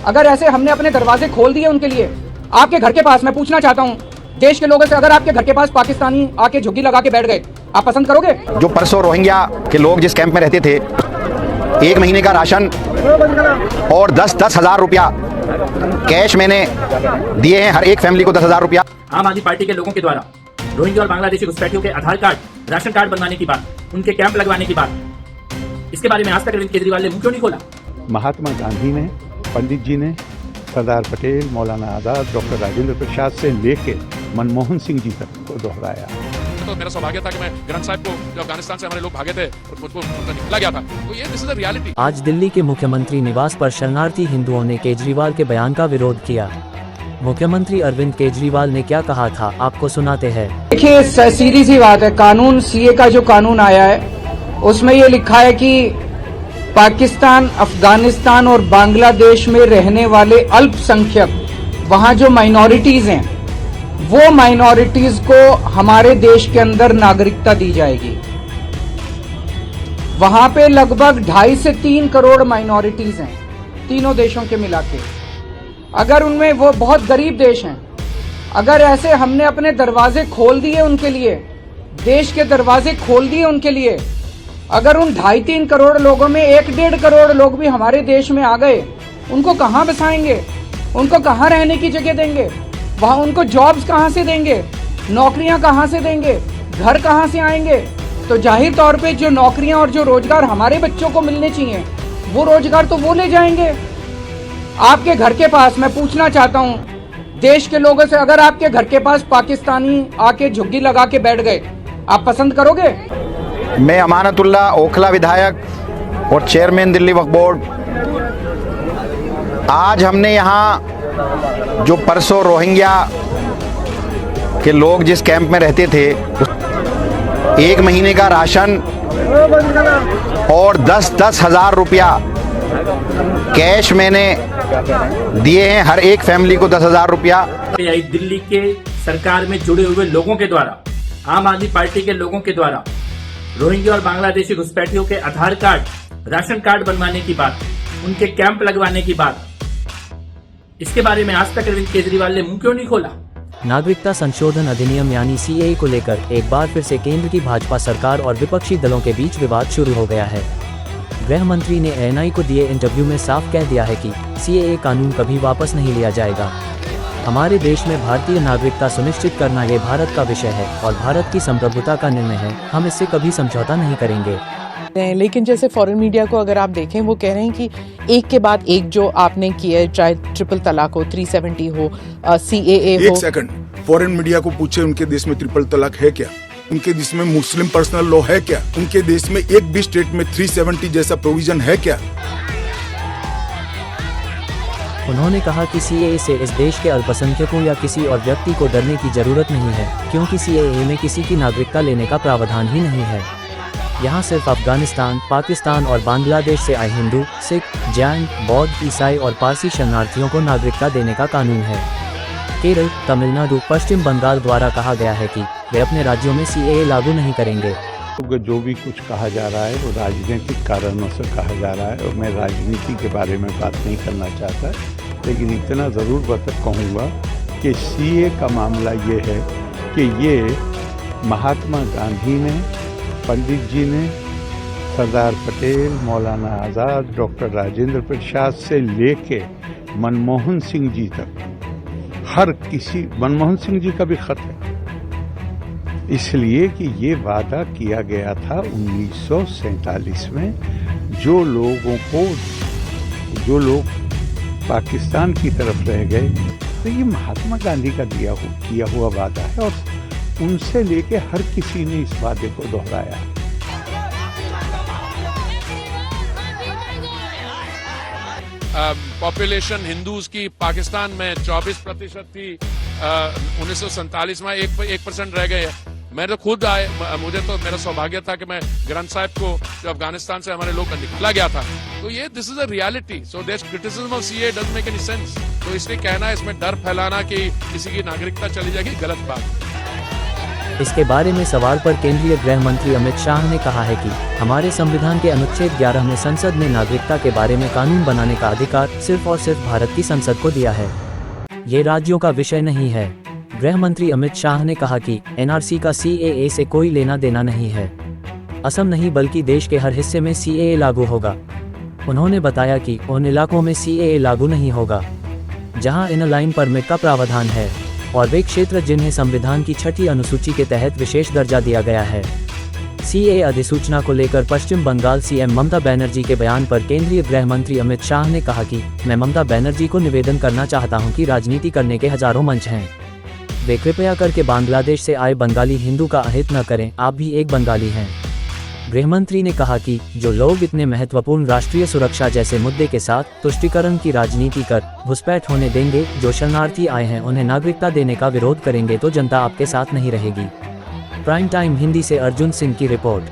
अगर ऐसे हमने अपने दरवाजे खोल दिए उनके लिए, आपके घर के पास, मैं पूछना चाहता हूँ देश के लोगों से, अगर आपके घर के पास पाकिस्तानी आके झुग्गी लगा के बैठ गए, आप पसंद करोगे? जो परसों रोहिंग्या के लोग जिस कैंप में रहते थे, 1 महीने का राशन और 10-10 हज़ार रुपया कैश मैंने दिए हैं हर एक फैमिली को 10,000 रुपया। आम आदमी पार्टी के लोगों के द्वारा रोहिंग्या और बांग्लादेशी घुसपैठियों के आधार कार्ड, राशन कार्ड बनवाने की बात, उनके कैंप लगवाने की बात, इसके बारे में आज तक अरविंद केजरीवाल ने मुंह क्यों नहीं खोला? महात्मा गांधी ने, पंडित जी ने, सरदार पटेल, मौलाना आजाद, डॉक्टर राजेंद्र प्रसाद से लेके मनमोहन सिंह जी तक को दोहराया। तो मेरा सौभाग्य था कि मैं ग्रंथ साहिब को, जो अफगानिस्तान से हमारे लोग भागे थे, मुझको निकला गया था। तो ये दिस इज द रियलिटी। आज दिल्ली के मुख्यमंत्री निवास पर शरणार्थी हिंदुओं ने केजरीवाल के बयान का विरोध किया। मुख्यमंत्री अरविंद केजरीवाल ने क्या कहा था, आपको सुनाते हैं। देखिए, सीधी सी बात है, कानून सीए का जो कानून आया है उसमें ये लिखा है कि पाकिस्तान, अफगानिस्तान और बांग्लादेश में रहने वाले अल्पसंख्यक, वहां जो माइनॉरिटीज हैं, वो माइनॉरिटीज को हमारे देश के अंदर नागरिकता दी जाएगी। वहां पे लगभग 2.5 से 3 करोड़ माइनॉरिटीज हैं, तीनों देशों के मिला के। अगर उनमें, वो बहुत गरीब देश हैं, अगर ऐसे हमने अपने दरवाजे खोल दिए उनके लिए, देश के दरवाजे खोल दिए उनके लिए, अगर उन 2.5-3 करोड़ लोगों में 1-1.5 करोड़ लोग भी हमारे देश में आ गए, उनको कहां बसाएंगे? उनको कहां रहने की जगह देंगे? वहां उनको जॉब्स कहां से देंगे? नौकरियां कहां से देंगे? घर कहां से आएंगे? तो जाहिर तौर पे जो नौकरियां और जो रोजगार हमारे बच्चों को मिलने चाहिए, वो रोजगार तो वो ले जाएंगे। आपके घर के पास, मैं पूछना चाहता हूं देश के लोगों से, अगर आपके घर के पास पाकिस्तानी आके झुग्गी लगा के बैठ गए, आप पसंद करोगे? मैं अमानतुल्लाह ओखला विधायक और चेयरमैन दिल्ली वक्फ बोर्ड, आज हमने यहाँ जो परसों रोहिंग्या के लोग जिस कैंप में रहते थे, 1 महीने का राशन और 10-10 हज़ार रुपया कैश मैंने दिए हैं हर एक फैमिली को 10,000 रुपया। दिल्ली के सरकार में जुड़े हुए लोगों के द्वारा, आम आदमी पार्टी के लोगों के द्वारा रोहिंग्या और बांग्लादेशी घुसपैठियों के आधार कार्ड, राशन कार्ड बनवाने की बात, उनके कैंप लगवाने की बात, इसके बारे में आज तक अरविंद केजरीवाल ने मुंह क्यों नहीं खोला? नागरिकता संशोधन अधिनियम यानी सीएए को लेकर एक बार फिर से केंद्र की भाजपा सरकार और विपक्षी दलों के बीच विवाद शुरू हो गया है। गृह मंत्री ने एएनआई को दिए इंटरव्यू में साफ कह दिया है कि सीएए कानून कभी वापस नहीं लिया जाएगा। हमारे देश में भारतीय नागरिकता सुनिश्चित करना ये भारत का विषय है और भारत की संप्रभुता का निर्णय है। हम इससे कभी समझौता नहीं करेंगे। लेकिन जैसे फॉरेन मीडिया को अगर आप देखें, वो कह रहे हैं कि एक के बाद एक जो आपने किया है, चाहे ट्रिपल तलाक हो, 370 हो, सीएए हो। एक सेकंड, फॉरेन मीडिया को पूछे उनके देश में ट्रिपल तलाक है क्या? उनके देश में मुस्लिम पर्सनल लॉ है क्या? उनके देश में एक भी स्टेट में 370 जैसा प्रोविजन है क्या? उन्होंने कहा कि सीएए से इस देश के अल्पसंख्यकों या किसी और व्यक्ति को डरने की जरूरत नहीं है, क्योंकि सीएए में किसी की नागरिकता लेने का प्रावधान ही नहीं है। यहाँ सिर्फ अफगानिस्तान, पाकिस्तान और बांग्लादेश से आए हिंदू, सिख, जैन, बौद्ध, ईसाई और पारसी शरणार्थियों को नागरिकता देने का कानून है। केरल, तमिलनाडु, पश्चिम बंगाल द्वारा कहा गया है कि वे अपने राज्यों में सीएए लागू नहीं करेंगे। जो भी कुछ कहा जा रहा है वो राजनीतिक कारणों से कहा जा रहा है और मैं राजनीति के बारे में बात नहीं करना चाहता, लेकिन इतना ज़रूर कहूँगा कि सीए का मामला ये है कि ये महात्मा गांधी ने, पंडित जी ने, सरदार पटेल, मौलाना आज़ाद, डॉक्टर राजेंद्र प्रसाद से लेके मनमोहन सिंह जी तक, हर किसी, मनमोहन सिंह जी का भी खत है, इसलिए कि ये वादा किया गया था 1947 में, जो लोग पाकिस्तान की तरफ रह गए, तो ये महात्मा गांधी का किया हुआ वादा है और उनसे लेके हर किसी ने इस वादे को दोहराया। पॉपुलेशन हिंदूज की पाकिस्तान में 24% थी, 1947 में 1% रह गए। मैं तो खुद मुझे तो मेरा सौभाग्य था कि मैं ग्रंथ साहिब को, जो अफगानिस्तान से हमारे लोग निकला गया था। तो ये this is a reality. So their criticism of CA doesn't make any sense. तो इसलिए कहना, इसमें डर फैलाना कि किसी की नागरिकता चली जाएगी, गलत बात। इसके बारे में सवाल पर केंद्रीय गृह मंत्री अमित शाह ने कहा है कि हमारे संविधान के अनुच्छेद 11 में संसद ने नागरिकता के बारे में कानून बनाने का अधिकार सिर्फ और सिर्फ भारत की संसद को दिया है। ये राज्यों का विषय नहीं है। गृह मंत्री अमित शाह ने कहा कि एनआरसी का CAA से कोई लेना देना नहीं है। असम नहीं बल्कि देश के हर हिस्से में CAA लागू होगा। उन्होंने बताया कि उन इलाकों में CAA लागू नहीं होगा जहां इनर लाइन परमिट का प्रावधान है और वे क्षेत्र जिन्हें संविधान की 6ठी अनुसूची के तहत विशेष दर्जा दिया गया है। CAA अधिसूचना को लेकर पश्चिम बंगाल CM ममता बनर्जी के बयान पर केंद्रीय गृह मंत्री अमित शाह ने कहा कि मैं ममता बनर्जी को निवेदन करना चाहता हूं कि राजनीति करने के हजारों मंच हैं, वे कृपया करके बांग्लादेश से आए बंगाली हिंदू का अहित न करें, आप भी एक बंगाली हैं। गृहमंत्री ने कहा कि जो लोग इतने महत्वपूर्ण राष्ट्रीय सुरक्षा जैसे मुद्दे के साथ तुष्टीकरण की राजनीति कर घुसपैठ होने देंगे, जो शरणार्थी आए हैं उन्हें नागरिकता देने का विरोध करेंगे, तो जनता आपके साथ नहीं रहेगी। प्राइम टाइम हिंदी से अर्जुन सिंह की रिपोर्ट।